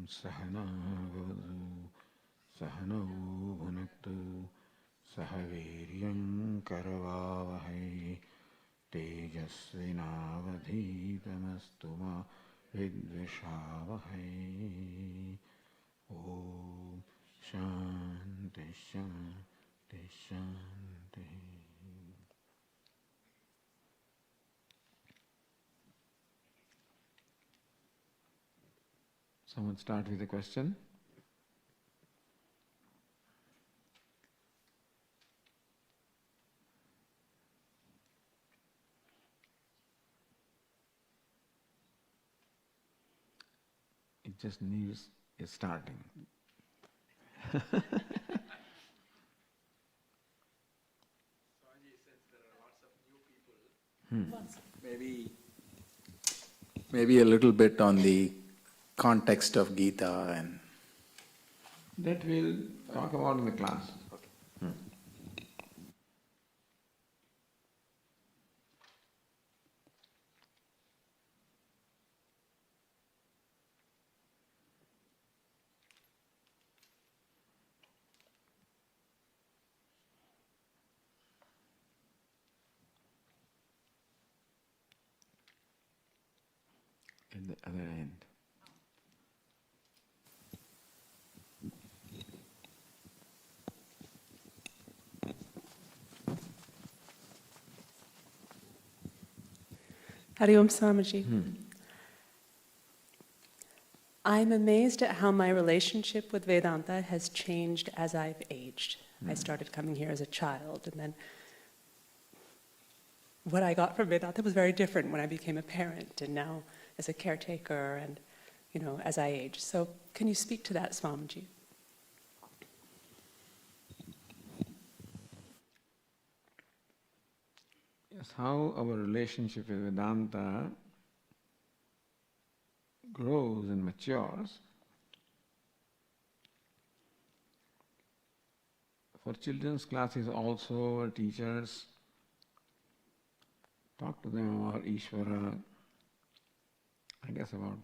Sahanavadu Sahanau Bhunaktu Sahaviryam Karavavahai Tejasvinavadhitamastu ma Vidvishavahai. Om Shanti Shanti Shanti. Someone start with a question. It just needs a starting. Swami says there are lots of new people. Maybe a little bit on the context of Gita and that we'll talk about in the class. okay. At the other end. Hari Om Swamiji. I'm amazed at how my relationship with Vedanta has changed as I've aged. I started coming here as a child, and then what I got from Vedanta was very different when I became a parent, and now as a caretaker, and as I age. So, can you speak to that, Swamiji? Yes, how our relationship with Vedanta grows and matures. For children's classes also, our teachers talk to them about Ishvara, I guess about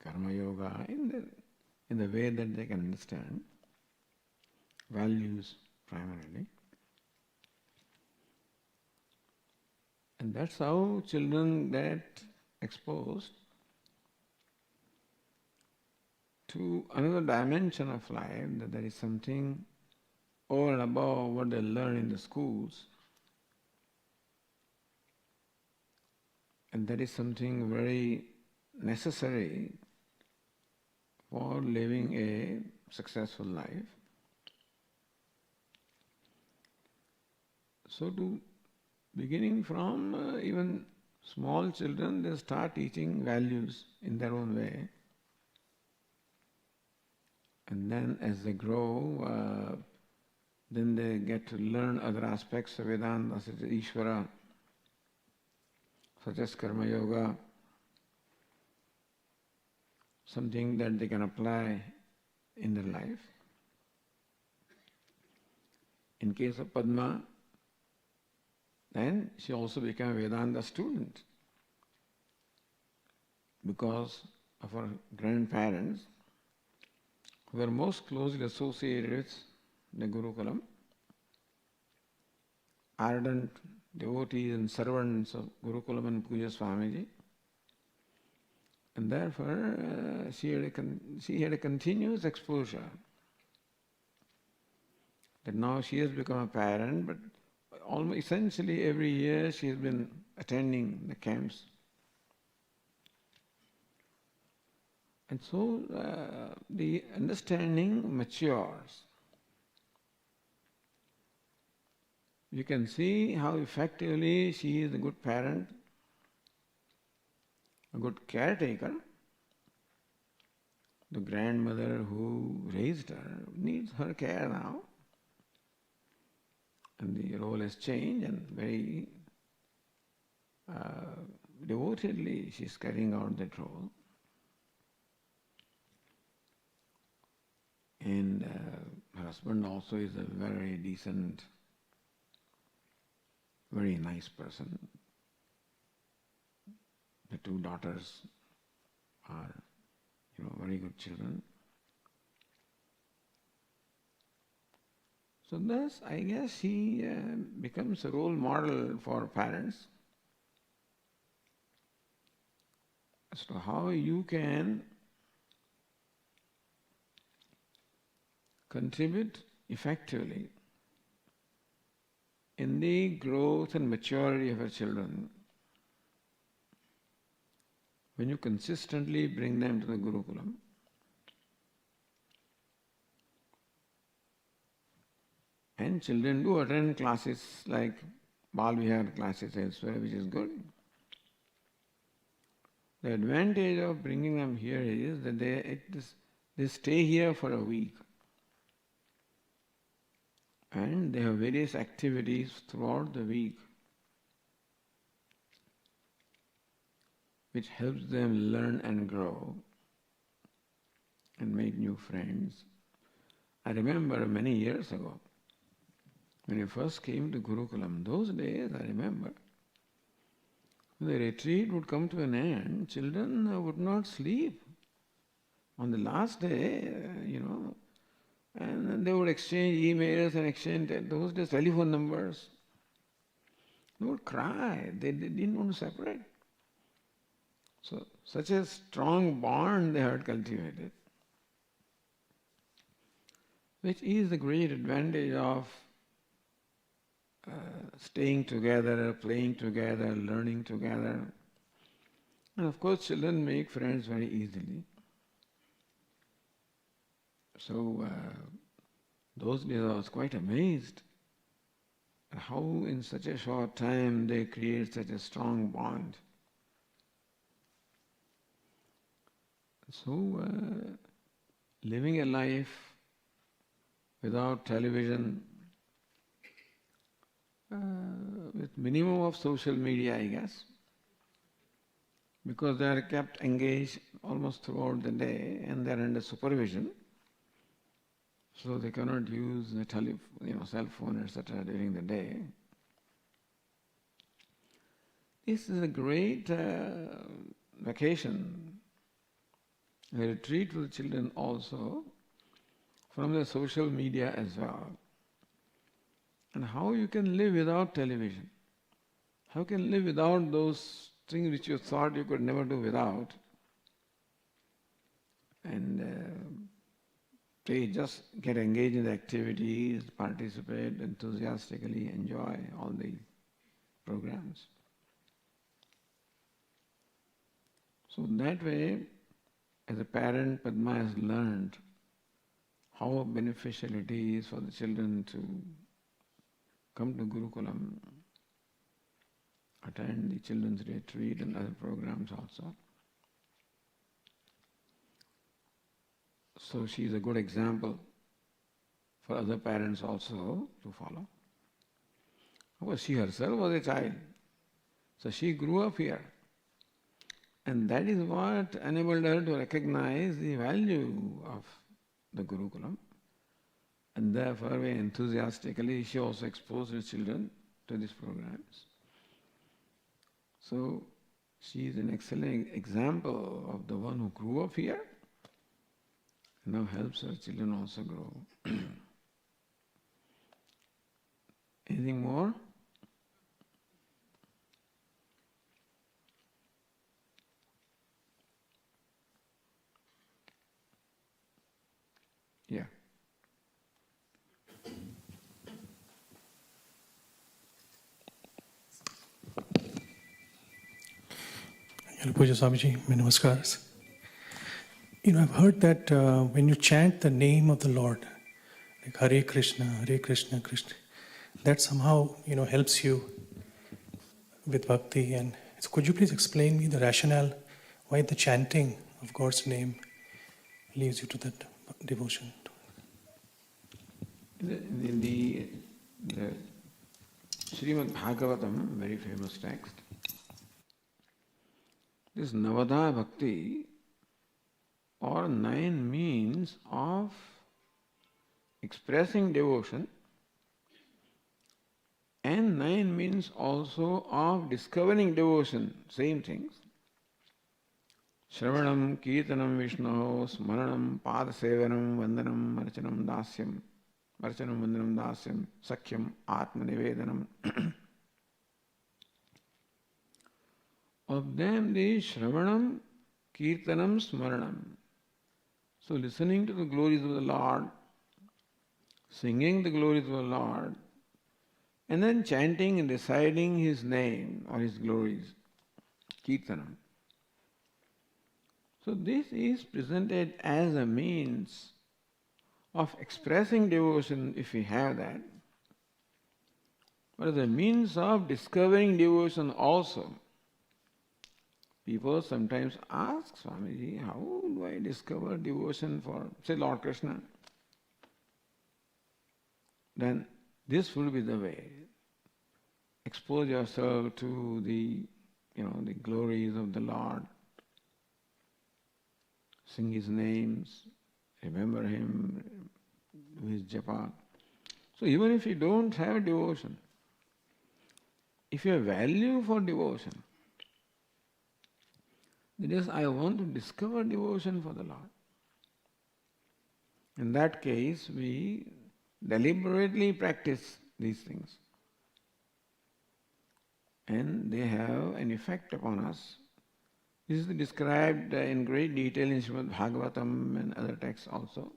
Karma Yoga, in the way that they can understand, values primarily. And that's how children get exposed to another dimension of life, that there is something over and above what they learn in the schools. And that is something very necessary for living a successful life. So beginning from even small children, they start teaching values in their own way. And then as they grow, then they get to learn other aspects of Vedanta, such as Ishvara, such as Karma Yoga, something that they can apply in their life. In case of Padma, then she also became a Vedanta student because of her grandparents who were most closely associated with the Gurukulam, ardent devotees and servants of Gurukulam and Puja Swamiji. And therefore she had a continuous exposure. That now she has become a parent, but almost essentially every year she has been attending the camps. And so the understanding matures. You can see how effectively she is a good parent, a good caretaker. The grandmother who raised her needs her care now. And the role has changed, and very devotedly she is carrying out that role. And her husband also is a very decent, very nice person. The two daughters are, very good children. So thus, I guess he becomes a role model for parents as to how you can contribute effectively in the growth and maturity of your children when you consistently bring them to the Gurukulam. And children do attend classes like Bal Vihar classes elsewhere, which is good. The advantage of bringing them here is that they stay here for a week. And they have various activities throughout the week which helps them learn and grow and make new friends. I remember many years ago, when I first came to Gurukulam, those days I remember, the retreat would come to an end, children would not sleep. On the last day, and they would exchange emails and exchange those days telephone numbers. They would cry. They didn't want to separate. So such a strong bond they had cultivated, which is the great advantage of staying together, playing together, learning together. And of course, children make friends very easily. So those days I was quite amazed at how in such a short time they create such a strong bond. So living a life without television, with minimum of social media, I guess, because they are kept engaged almost throughout the day and they are under supervision. So they cannot use the cell phone, etc. during the day. This is a great vacation, a retreat for the children also from the social media as well. And how you can live without television. How you can live without those things which you thought you could never do without. And they just get engaged in the activities, participate enthusiastically, enjoy all the programs. So that way, as a parent, Padma has learned how beneficial it is for the children to come to Gurukulam, attend the children's retreat and other programs also. So she is a good example for other parents also to follow. Of course, she herself was a child, so she grew up here. And that is what enabled her to recognize the value of the Gurukulam. And therefore, very enthusiastically, she also exposed her children to these programs. So, she is an excellent example of the one who grew up here and now helps her children also grow. Anything more? Yeah. Puja Swamiji, my namaskars. I've heard that when you chant the name of the Lord, like Hare Krishna, Krishna, that somehow, helps you with bhakti. And so could you please explain me the rationale why the chanting of God's name leads you to that devotion? The Srimad Bhagavatam, very famous text, this Navada Bhakti, or 9 means of expressing devotion, and 9 means also of discovering devotion, same things. Shravanam, Kirtanam, Vishnu, Smaranam, Padasevanam, Vandanam, Archanam, Dasyam. Varchanam, Vandanam, Dasyam, Sakhyam, Atma Nivedanam. Of them the Shravanam, Kirtanam, Smaranam. So listening to the glories of the Lord, singing the glories of the Lord, and then chanting and reciting His name or His glories, Kirtanam. So this is presented as a means of expressing devotion if we have that, but as a means of discovering devotion also. People sometimes ask Swamiji, how do I discover devotion for, say, Lord Krishna? Then this will be the way. Expose yourself to the glories of the Lord. Sing His names, remember Him, do His japa. So even if you don't have devotion, if you have value for devotion, that is, I want to discover devotion for the Lord. In that case, we deliberately practice these things. And they have an effect upon us. This is described in great detail in Srimad Bhagavatam and other texts also,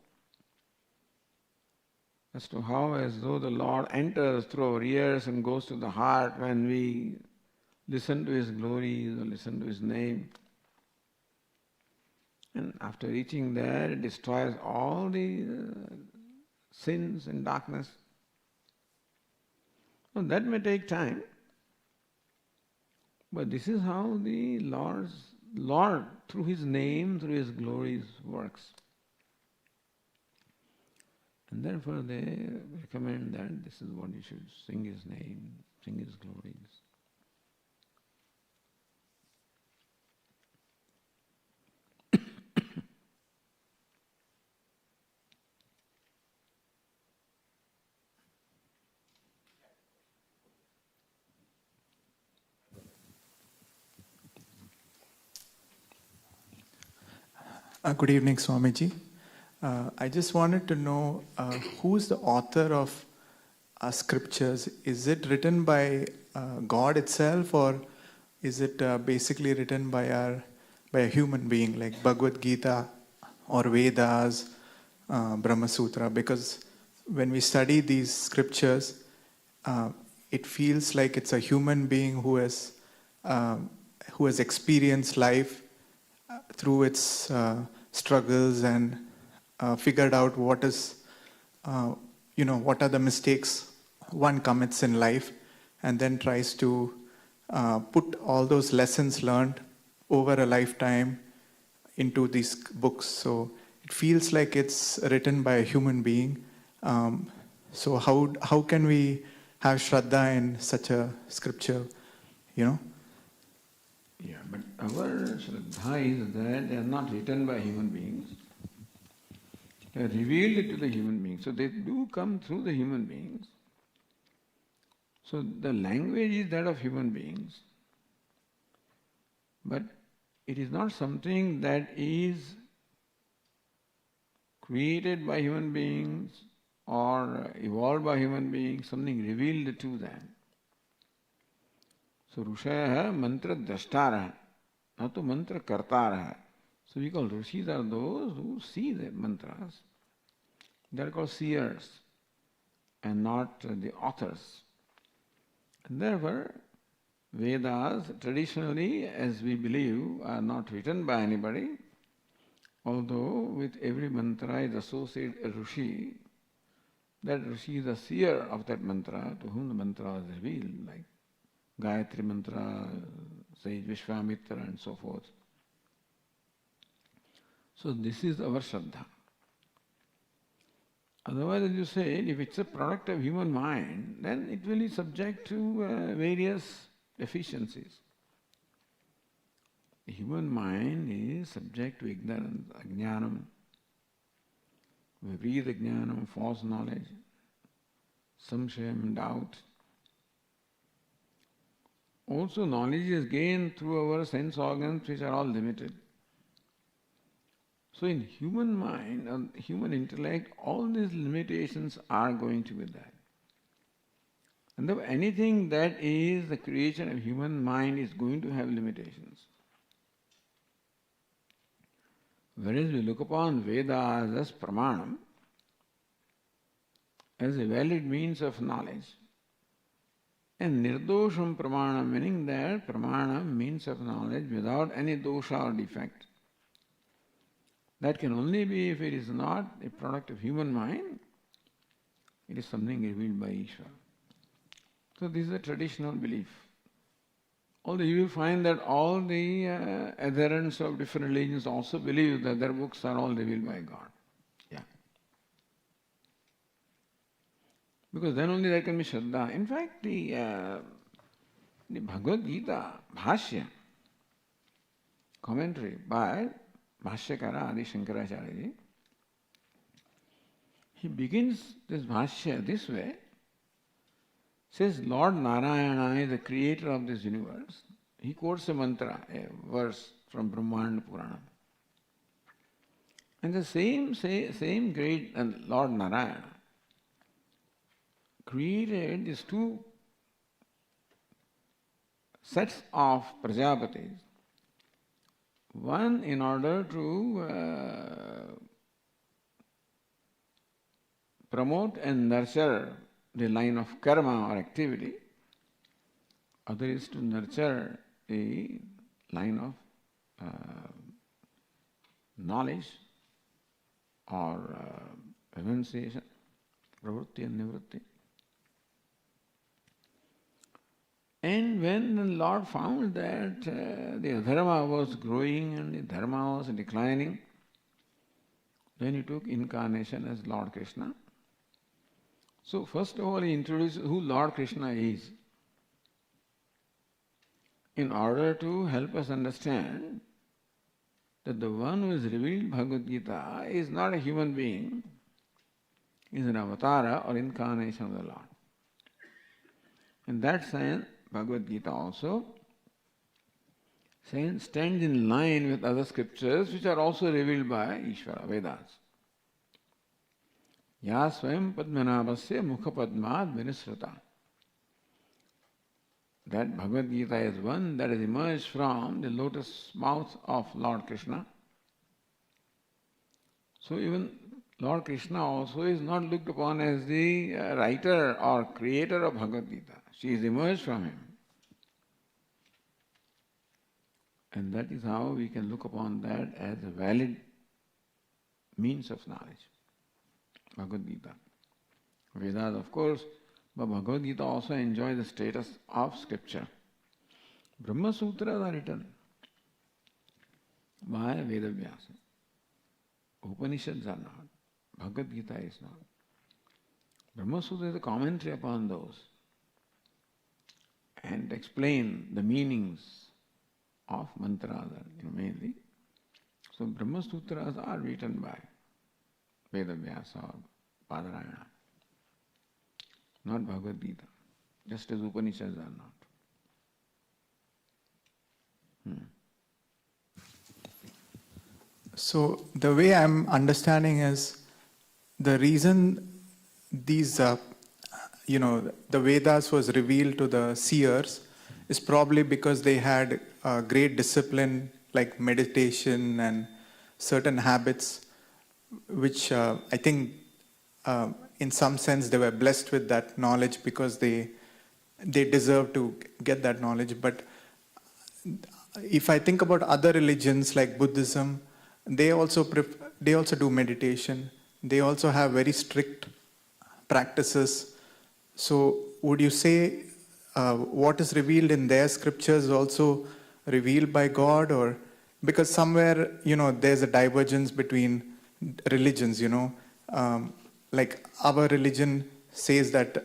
as to how as though the Lord enters through our ears and goes to the heart when we listen to His glories or listen to His name. And after reaching there, it destroys all the sins and darkness. Well, that may take time, but this is how the Lord, through His name, through His glories, works. And therefore they recommend that this is what you should sing His name, sing His glories. Good evening, Swamiji. I just wanted to know who's the author of scriptures. Is it written by God itself, or is it basically written by a human being like Bhagavad Gita or Vedas, Brahma Sutra? Because when we study these scriptures, it feels like it's a human being who has experienced life through its struggles and figured out what are the mistakes one commits in life, and then tries to put all those lessons learned over a lifetime into these books. So it feels like it's written by a human being. So how can we have Shraddha in such a scripture, Yeah, but our Shraddha is that they are not written by human beings. They are revealed to the human beings. So they do come through the human beings. So the language is that of human beings. But it is not something that is created by human beings or evolved by human beings, something revealed to them. So Rushaya mantra drashtara, not to mantra kartara. So we call Rishis are those who see the mantras. They are called seers and not the authors. And therefore, Vedas traditionally, as we believe, are not written by anybody, although with every mantra is associated a Rishi. That Rishi is a seer of that mantra to whom the mantra is revealed, like Gayatri mantra, sage Vishwamitra and so forth. So this is our Shraddha. Otherwise, as you said, if it's a product of human mind, then it will be subject to various deficiencies. The human mind is subject to ignorance, ajnanam, viparita jnanam, false knowledge, samshayam, doubt. Also, knowledge is gained through our sense organs, which are all limited. So in human mind and human intellect, all these limitations are going to be there. And therefore anything that is the creation of human mind is going to have limitations. Whereas we look upon Vedas as pramanam, as a valid means of knowledge, and nirdosham pramanam, meaning that pramanam, means of knowledge without any dosha or defect. That can only be if it is not a product of human mind, it is something revealed by Ishvara. So this is a traditional belief. Although you will find that all the adherents of different religions also believe that their books are all revealed by God. Yeah. Because then only there can be Shraddha. In fact, the Bhagavad Gita, Bhashya, commentary by Bhashyakara Adi Shankaracharya ji, he begins this Bhashya this way, says Lord Narayana is the creator of this universe. He quotes a mantra, a verse from Brahmanda Purana. And the same great Lord Narayana created these two sets of Prajapatis. One in order to promote and nurture the line of karma or activity. Other is to nurture the line of knowledge or renunciation, pravritti and nivritti. And when the Lord found that the adharma was growing and the dharma was declining, then he took incarnation as Lord Krishna. So first of all he introduced who Lord Krishna is, in order to help us understand that the one who has revealed Bhagavad Gita is not a human being, is an avatara or incarnation of the Lord. In that sense, Bhagavad Gita also stands in line with other scriptures which are also revealed by Ishvara, Vedas. Ya swayam padmanabhasya mukha padmad vinisrata. That Bhagavad Gita is one that has emerged from the lotus mouth of Lord Krishna. So even Lord Krishna also is not looked upon as the writer or creator of Bhagavad Gita. She is emerged from him. And that is how we can look upon that as a valid means of knowledge. Bhagavad Gita. Vedas, of course, but Bhagavad Gita also enjoys the status of scripture. Brahma Sutras are written by Vedavyasa. Upanishads are not. Bhagavad Gita is not. Brahma Sutra is a commentary upon those and explain the meanings of mantras, mainly. So Brahma Sutras are written by Vedavyasa or Badarayana, not Bhagavad Gita, just as Upanishads are not. So the way I'm understanding is the reason these, the Vedas was revealed to the seers is probably because they had great discipline like meditation and certain habits, which I think in some sense they were blessed with that knowledge because they deserve to get that knowledge. But if I think about other religions like Buddhism, they also do meditation. They also have very strict practices. So would you say what is revealed in their scriptures is also revealed by God? Or because somewhere, there's a divergence between religions, like our religion says that,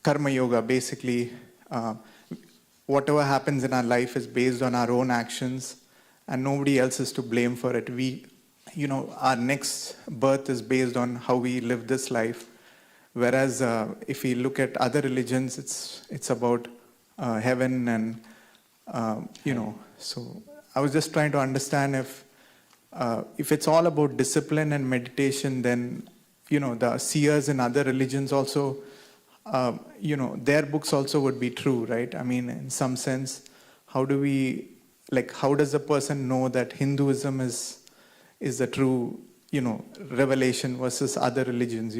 karma yoga, basically, whatever happens in our life is based on our own actions and nobody else is to blame for it. Our next birth is based on how we live this life. Whereas if we look at other religions, it's about heaven and, so I was just trying to understand if it's all about discipline and meditation, then the seers in other religions also, their books also would be true, right? I mean, in some sense, how does a person know that Hinduism is the true, revelation versus other religions,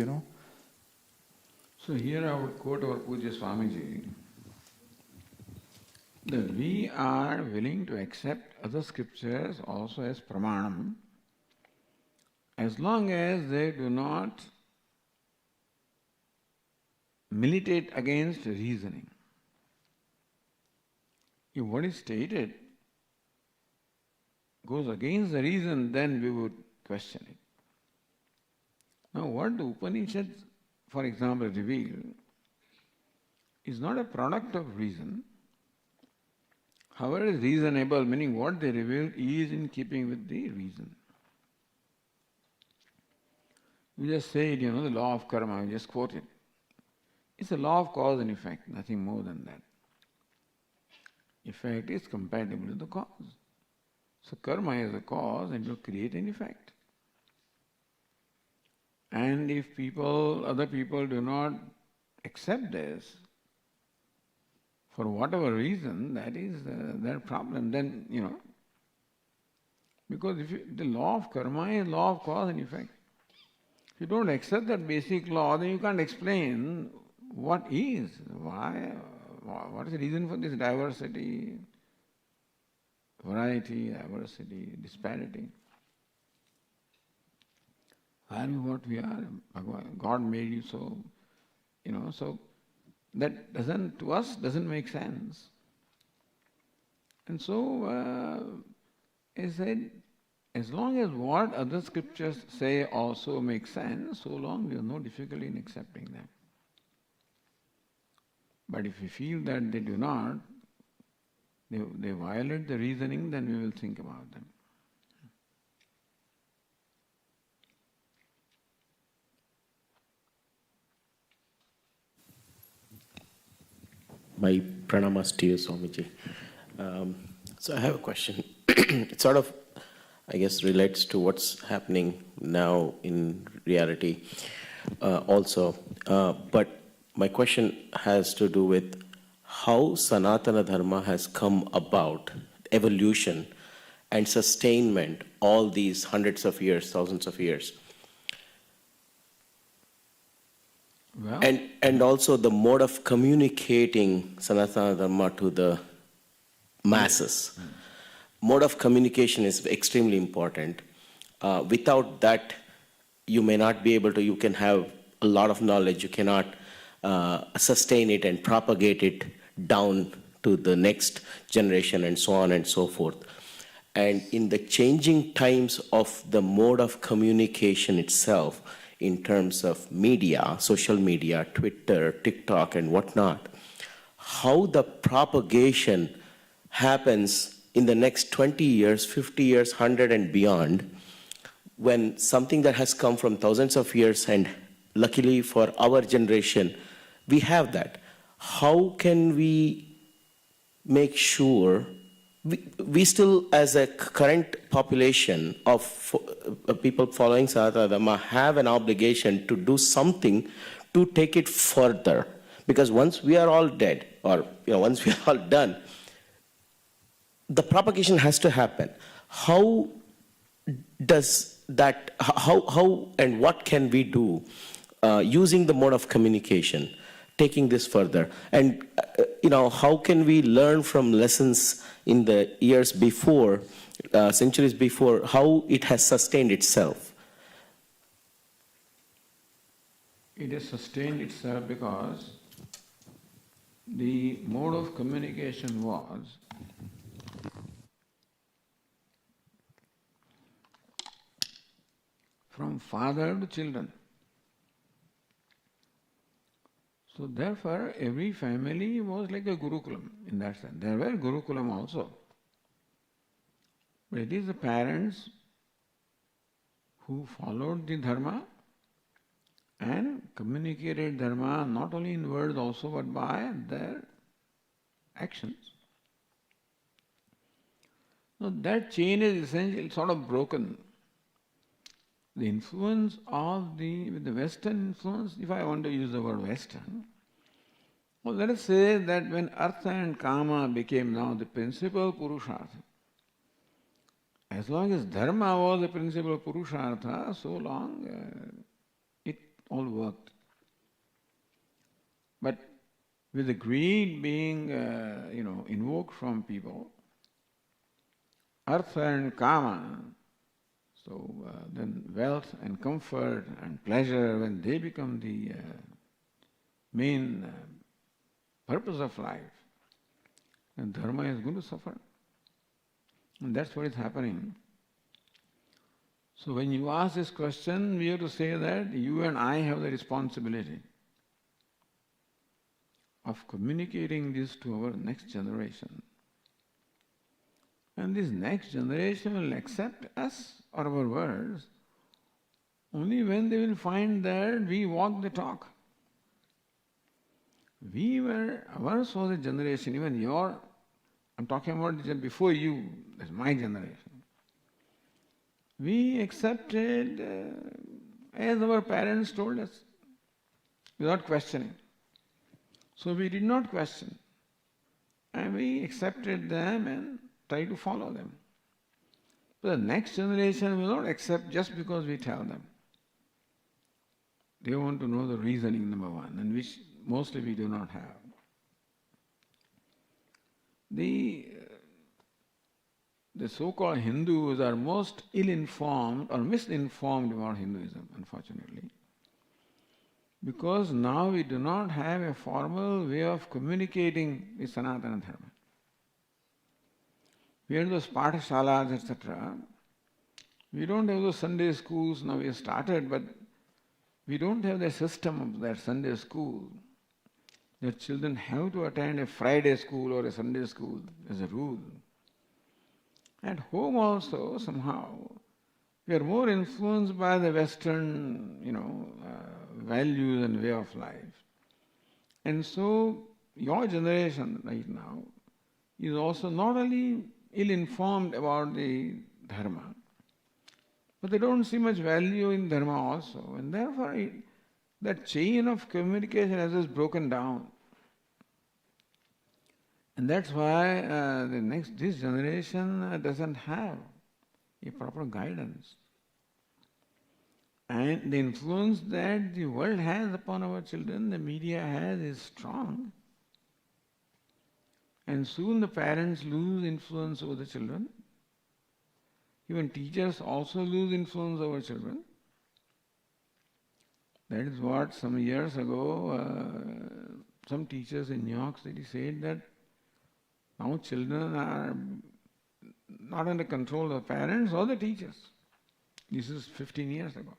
So here I would quote our Puja Swamiji, that we are willing to accept other scriptures also as pramanam, as long as they do not militate against reasoning. If what is stated goes against the reason, then we would question it. Now, what the Upanishads, for example, reveal is not a product of reason. However, it is reasonable, meaning what they reveal is in keeping with the reason. We just say it, the law of karma, we just quote it. It's a law of cause and effect, nothing more than that. Effect is compatible with the cause. So karma is a cause and you create an effect. And if other people do not accept this, for whatever reason, that is their problem, then, because the law of karma is law of cause and effect. If you don't accept that basic law, then you can't explain what is, why, what is the reason for this diversity, variety, diversity, disparity. Are you what we are? God made you so, so that to us doesn't make sense. And so, I said, as long as what other scriptures say also makes sense, so long we have no difficulty in accepting them. But if we feel that they do not, they violate the reasoning, then we will think about them. My pranamas to you, Swamiji. So I have a question. It sort of, I guess, relates to what's happening now in reality also. But my question has to do with how Sanatana Dharma has come about, evolution and sustainment, all these hundreds of years, thousands of years. Well, And also the mode of communicating Sanatana Dharma to the masses. Mode of communication is extremely important. Without that, you may not be able to, you can have a lot of knowledge, you cannot sustain it and propagate it down to the next generation and so on and so forth. And in the changing times of the mode of communication itself, in terms of media, social media, Twitter, TikTok, and whatnot, how the propagation happens in the next 20 years, 50 years, 100 and beyond, when something that has come from thousands of years, and luckily for our generation, we have that. How can we make sure we still, as a current population of people following Sanatana Dharma, have an obligation to do something to take it further? Because once we are all dead, or once we are all done, the propagation has to happen. How does that? How and what can we do using the mode of communication, taking this further? And how can we learn from lessons in the years before, centuries before, how it has sustained itself? it has sustained itself because the mode of communication was from father to children. So therefore, every family was like a Gurukulam in that sense. There were Gurukulam also. But it is the parents who followed the Dharma and communicated Dharma not only in words also but by their actions. So that chain is essentially sort of broken. The influence of the Western influence, if I want to use the word Western, well, let us say that when Artha and Kama became now the principal Purushartha, as long as Dharma was the principal Purushartha, so long it all worked. But with the greed being, invoked from people, Artha and Kama, so then wealth and comfort and pleasure, when they become the main purpose of life, and Dharma is going to suffer. And that's what is happening. So when you ask this question, we have to say that you and I have the responsibility of communicating this to our next generation. And this next generation will accept us or our words only when they will find that we walk the talk. Ours was a generation, even I'm talking about before you, that's my generation. We accepted as our parents told us, without questioning. So we did not question. And we accepted them and tried to follow them. But the next generation will not accept just because we tell them. They want to know the reasoning, number one, and which mostly we do not have. The so-called Hindus are most ill-informed or misinformed about Hinduism, unfortunately. Because now we do not have a formal way of communicating the Sanatana Dharma. We have those pathashalas, etc. We don't have those Sunday schools. Now we have started, but we don't have the system of that Sunday school. Your children have to attend a Friday school or a Sunday school as a rule. At home also, somehow, we are more influenced by the Western, values and way of life. And so, your generation right now is also not only ill-informed about the Dharma, but they don't see much value in Dharma also. And therefore, that chain of communication has just broken down. And that's why this generation doesn't have a proper guidance. And the influence that the world has upon our children, the media has, is strong. And soon the parents lose influence over the children. Even teachers also lose influence over children. That is what some years ago, some teachers in New York City said that now children are not under control of the parents or the teachers. This is 15 years ago.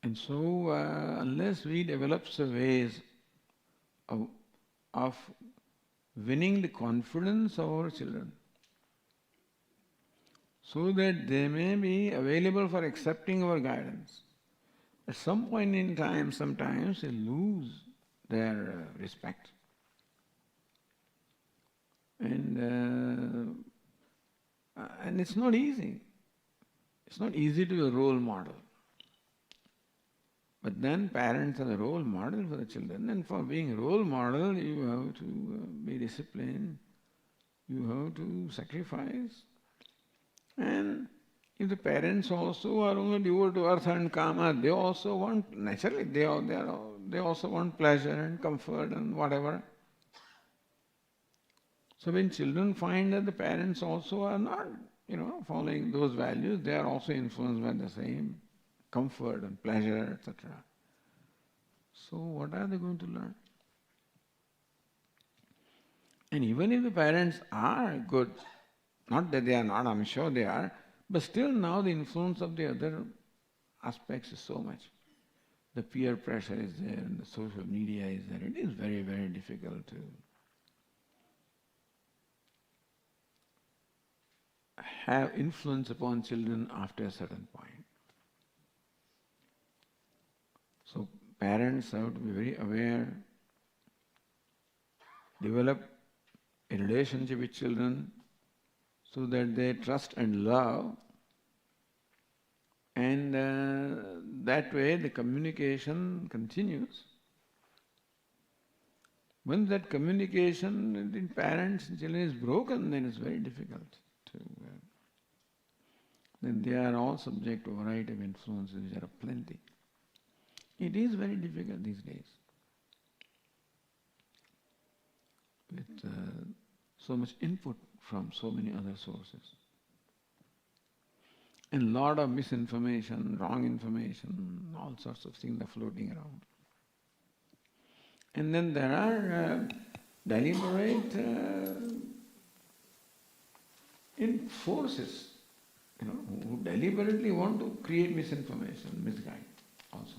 And so, unless we develop some ways of winning the confidence of our children, so that they may be available for accepting our guidance, at some point in time, sometimes they lose their respect. And it's not easy. It's not easy to be a role model. But then parents are the role model for the children, and for being a role model, you have to be disciplined, you have to sacrifice. And if the parents also are only devoted to Artha and Kama, they also want, naturally, they also want pleasure and comfort and whatever. So when children find that the parents also are not, following those values, they are also influenced by the same comfort and pleasure, etc. So what are they going to learn? And even if the parents are good, not that they are not, I'm sure they are, but still now the influence of the other aspects is so much. The peer pressure is there and the social media is there. It is very, very difficult to have influence upon children after a certain point. So parents have to be very aware, develop a relationship with children so that they trust and love, and that way the communication continues. When that communication between parents and children is broken, then it's very difficult to... then they are all subject to a variety of influences which are plenty. It is very difficult these days, with so much input from so many other sources. And a lot of misinformation, wrong information, all sorts of things are floating around. And then there are deliberate forces, who deliberately want to create misinformation, misguide also.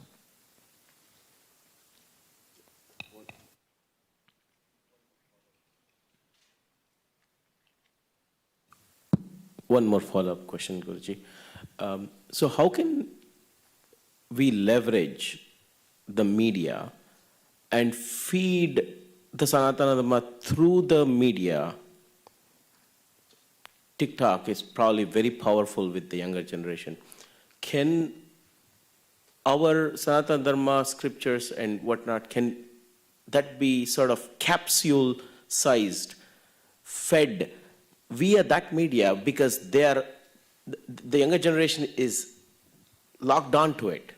One more follow-up question, Guruji. So how can we leverage the media and feed the Sanatana Dharma through the media? TikTok is probably very powerful with the younger generation. Can our Sanatana Dharma scriptures and whatnot, can that be sort of capsule-sized, fed via that media, because the younger generation is locked onto it?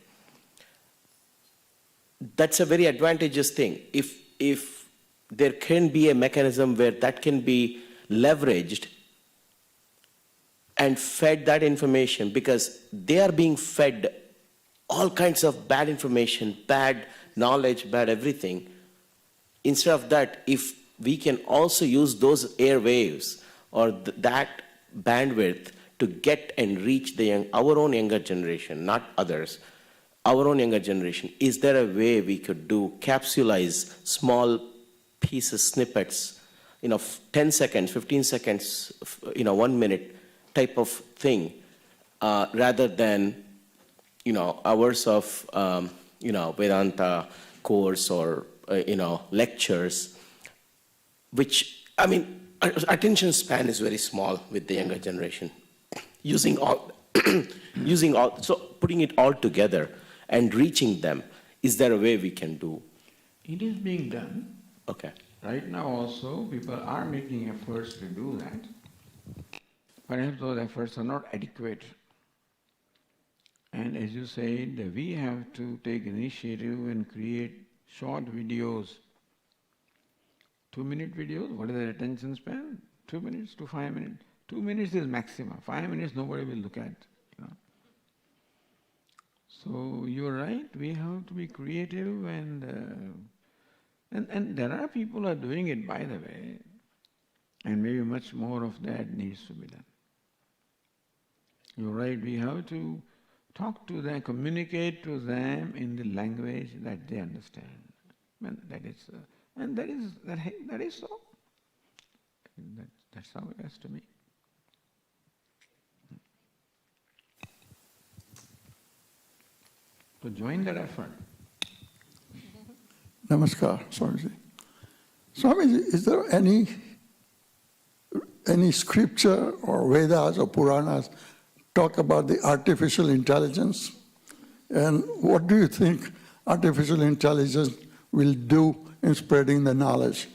That's a very advantageous thing. If there can be a mechanism where that can be leveraged and fed that information, because they are being fed all kinds of bad information, bad knowledge, bad everything. Instead of that, if we can also use those airwaves or that bandwidth to get and reach our own younger generation, not others, our own younger generation, is there a way we could do capsulize small pieces, snippets, 10 seconds, 15 seconds, 1 minute type of thing, rather than, hours of, Vedanta course or, lectures, which, attention span is very small with the younger generation. So putting it all together and reaching them, is there a way we can do? It is being done. Okay. Right now also, people are making efforts to do that. Perhaps those efforts are not adequate. And as you said, we have to take initiative and create short videos. 2-minute videos, what is the attention span? 2 minutes to 5 minutes. 2 minutes is maximum. 5 minutes nobody will look at. So you're right, we have to be creative, and there are people who are doing it, by the way, and maybe much more of that needs to be done. You're right, we have to talk to them, communicate to them in the language that they understand. And that is so. That's how it has to be. To join that effort. Namaskar, Swamiji. Swamiji, is there any scripture or Vedas or Puranas talk about the artificial intelligence? And what do you think artificial intelligence will do in spreading the knowledge?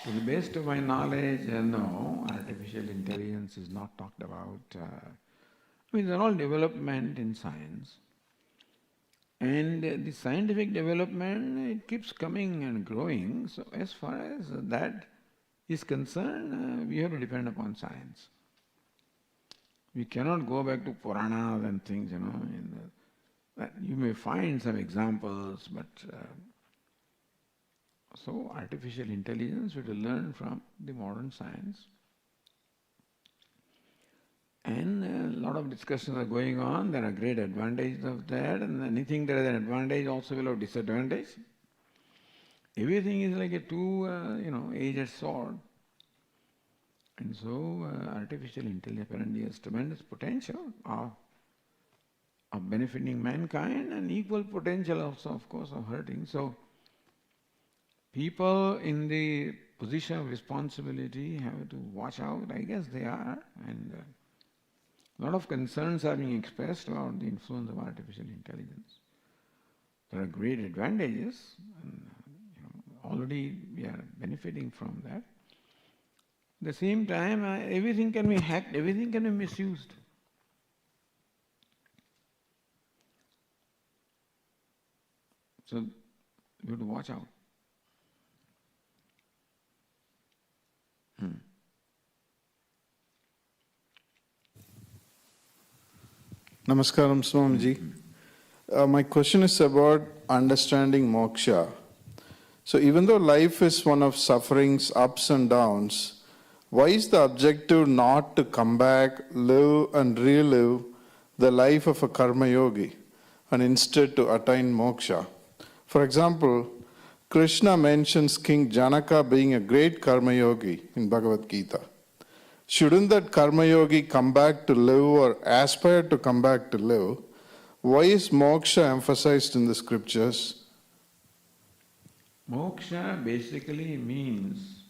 To the best of my knowledge, no, artificial intelligence is not talked about. They're all development in science. And the scientific development, it keeps coming and growing. So as far as that is concerned, we have to depend upon science. We cannot go back to Puranas and things, you may find some examples, but so artificial intelligence we have to learn from the modern science. And a lot of discussions are going on. There are great advantages of that, and anything that has an advantage also will have disadvantage. Everything is like a two-edged sword. And so artificial intelligence apparently has tremendous potential of benefiting mankind, and equal potential also, of course, of hurting. So people in the position of responsibility, have to watch out. I guess they are. And a lot of concerns are being expressed about the influence of artificial intelligence. There are great advantages, and already we are benefiting from that. At the same time, everything can be hacked, everything can be misused. So you have to watch out. Namaskaram, Swamiji. My question is about understanding moksha. So even though life is one of sufferings, ups and downs, why is the objective not to come back, live and relive the life of a karma yogi and instead to attain moksha? For example, Krishna mentions King Janaka being a great karma yogi in Bhagavad Gita. Shouldn't that karma yogi come back to live or aspire to come back to live? Why is moksha emphasized in the scriptures? Moksha basically means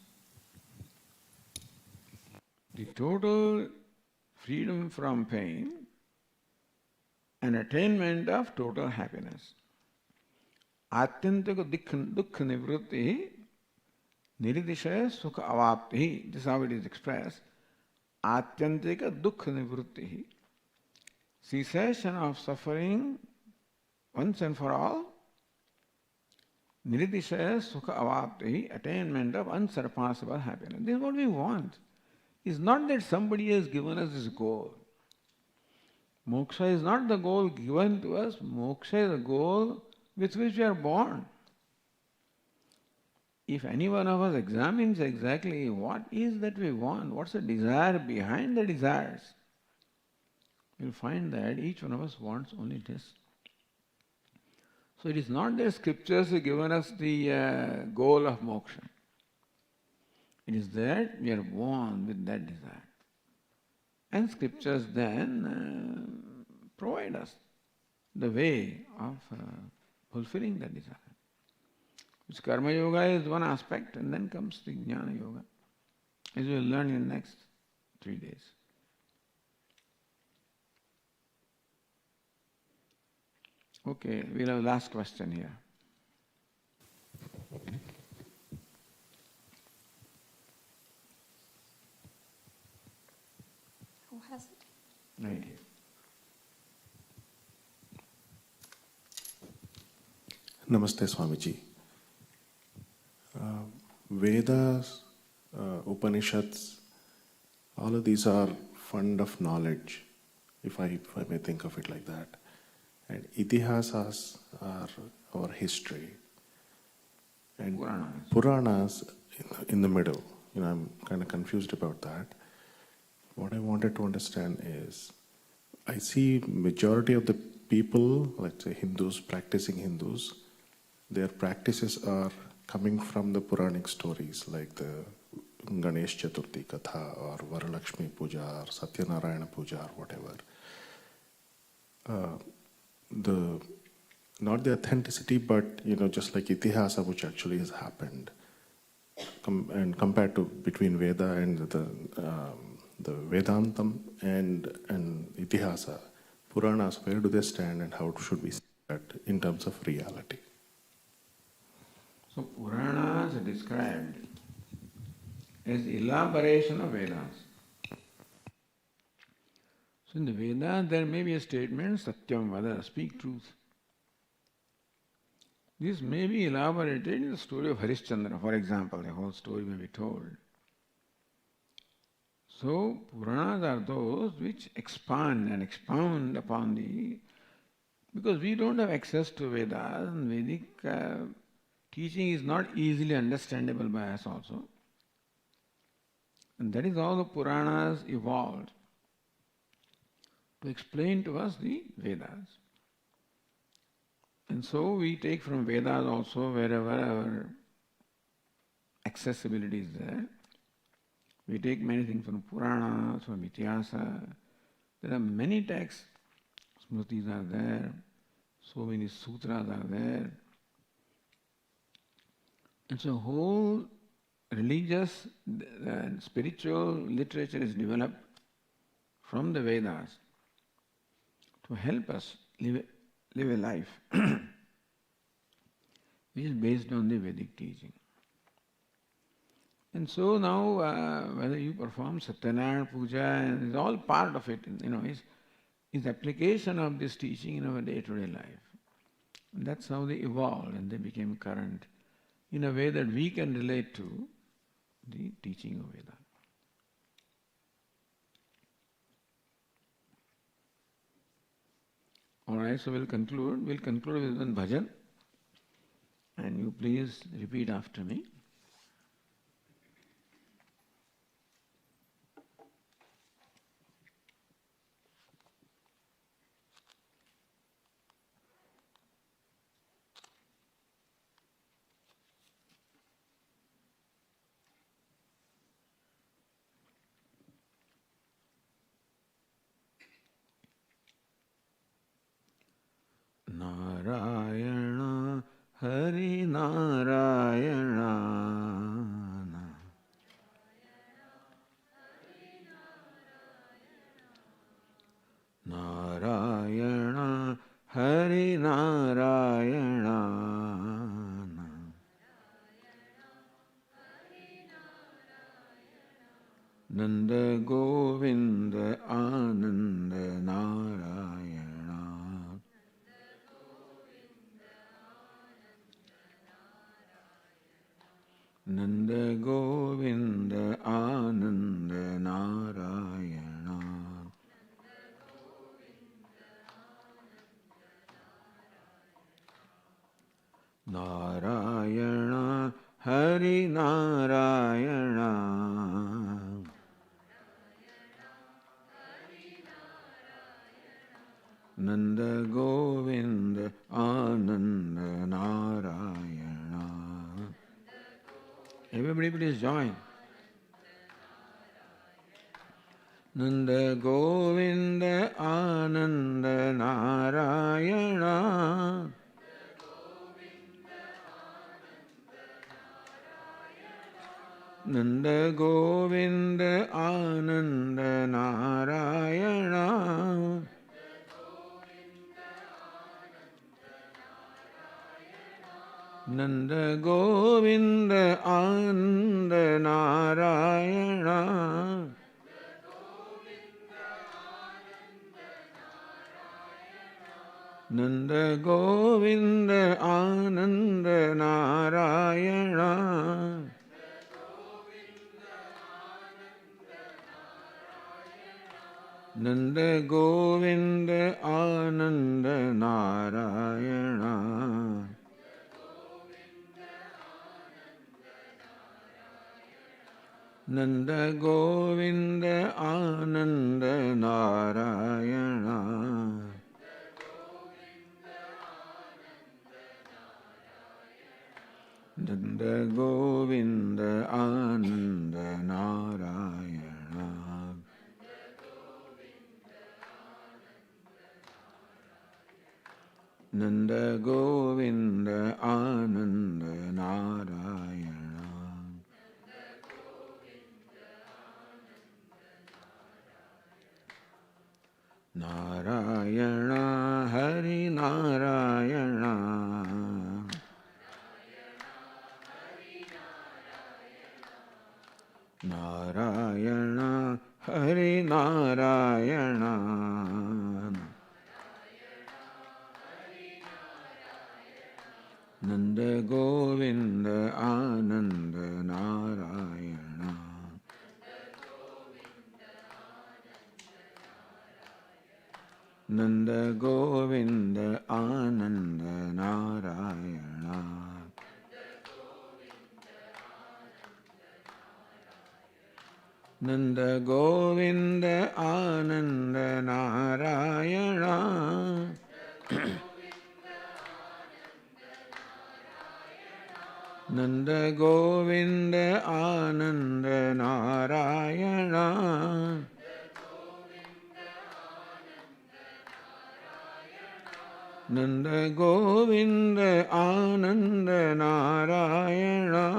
the total freedom from pain and attainment of total happiness. Atyantika dukha nivrutti niridishaya sukha avapti. This is how it is expressed. Atyantika dukha nivrutti. Cessation of suffering once and for all. Niridishaya sukha avapti. Attainment of unsurpassable happiness. This is what we want. It's not that somebody has given us this goal. Moksha is not the goal given to us. Moksha is the goal with which we are born. If any one of us examines exactly what is that we want, what's the desire behind the desires, we'll find that each one of us wants only this. So it is not that scriptures have given us the goal of moksha. It is that we are born with that desire. And scriptures then provide us the way of fulfilling that desire. Which karma yoga is one aspect, and then comes the jnana yoga, as we will learn in the next 3 days. Okay, we'll have the last question here. Who has it? Right here. Namaste, Swamiji. Vedas, Upanishads, all of these are fund of knowledge, if I may think of it like that. And itihasas are our history. And Puranas in the middle. I'm kind of confused about that. What I wanted to understand is, I see majority of the people, let's say Hindus, practicing Hindus, their practices are coming from the Puranic stories like the Ganesh Chaturthi Katha or Varalakshmi Puja or Satyanarayana Puja or whatever. Not the authenticity, but just like itihasa, which actually has happened, and compared to between Veda and the Vedantam and itihasa, Puranas, where do they stand and how should we see that in terms of reality? So Puranas are described as elaboration of Vedas. So in the Vedas there may be a statement, Satyam Vada, speak truth. This may be elaborated in the story of Harishchandra, for example, the whole story may be told. So Puranas are those which expand and expound upon because we don't have access to Vedas, and Vedic teaching is not easily understandable by us also. And that is how the Puranas evolved, to explain to us the Vedas. And so we take from Vedas also wherever our accessibility is there. We take many things from Puranas, from Itihasa. There are many texts, Smritis are there, so many sutras are there. And so whole religious and spiritual literature is developed from the Vedas to help us live a life which is based on the Vedic teaching. And so now, whether you perform Satyanarayana Puja, and it's all part of it, is application of this teaching in our day-to-day life. And that's how they evolved and they became current in a way that we can relate to the teaching of Veda. Alright, so we'll conclude. We'll conclude with one bhajan. And you please repeat after me. Narayana Hari Narayana Narayana Hari Narayana Nanda Govinda Ananda Narayana Nanda Govinda Ananda Narayana Narayana Hari Narayana Nanda Govinda Ananda Narayana. Everybody please join. Nanda Govinda Ananda Narayana Nanda Govinda Ananda Narayana Nanda Govinda Ananda Narayana Nanda Govinda Ananda Narayana Nanda Govinda Ananda Narayana Nanda Govinda Ananda Narayana Nanda Govinda Ananda Narayana Nanda Govinda Ananda Narayana Narayana Hari Narayana Narayana Hari Narayana Nanda Govinda Ananda Narayana Nanda Govinda Ananda Narayana Nanda Govinda Ananda Narayana Nanda Govinda Ananda Narayana Nanda Govinda Ananda Narayana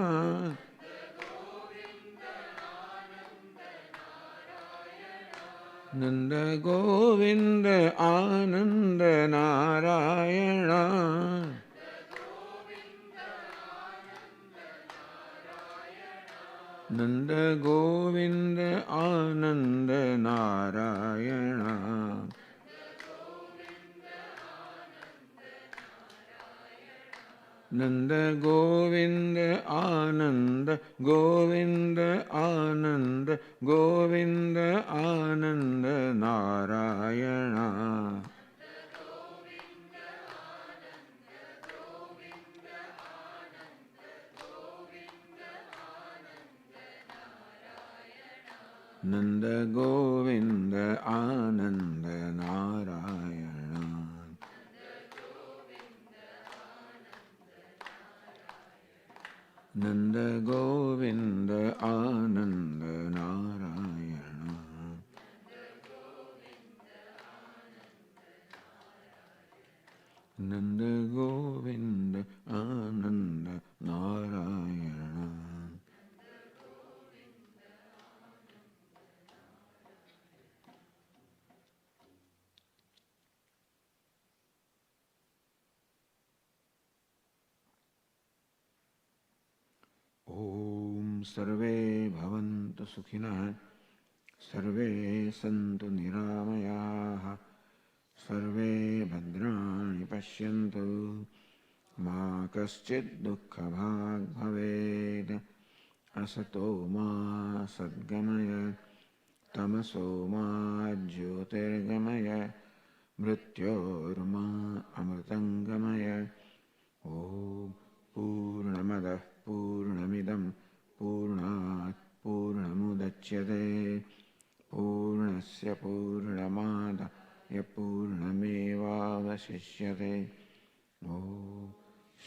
Nanda Govinda Ananda Narayana. Nanda Govinda Ananda Narayana. Nanda Govinda Ananda Govinda Ananda Govinda Ananda Narayana. Nanda Govinda Ananda Narayana. Nanda Govinda Ananda Narayana. Nanda Govinda Ananda Narayana. Om Sarve Bhavantu Sukhina Sarve Santu Niramayaha Sarve Bhadrani Pashyantu Ma Kaschid Dukkha Bhag Bhaved Asato Ma Sadgamaya Tamaso Ma Jyotirgamaya Mrityorma Amritangamaya. Om Purnamada Purnamidam Purnat Purnamudachyate Purnasya Purnamada Yapurnameva Vasishyate. Om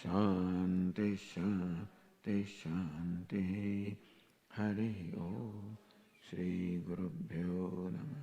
Shanti Shanti Shanti. Hari Om Shri Gurubhyo Namaha.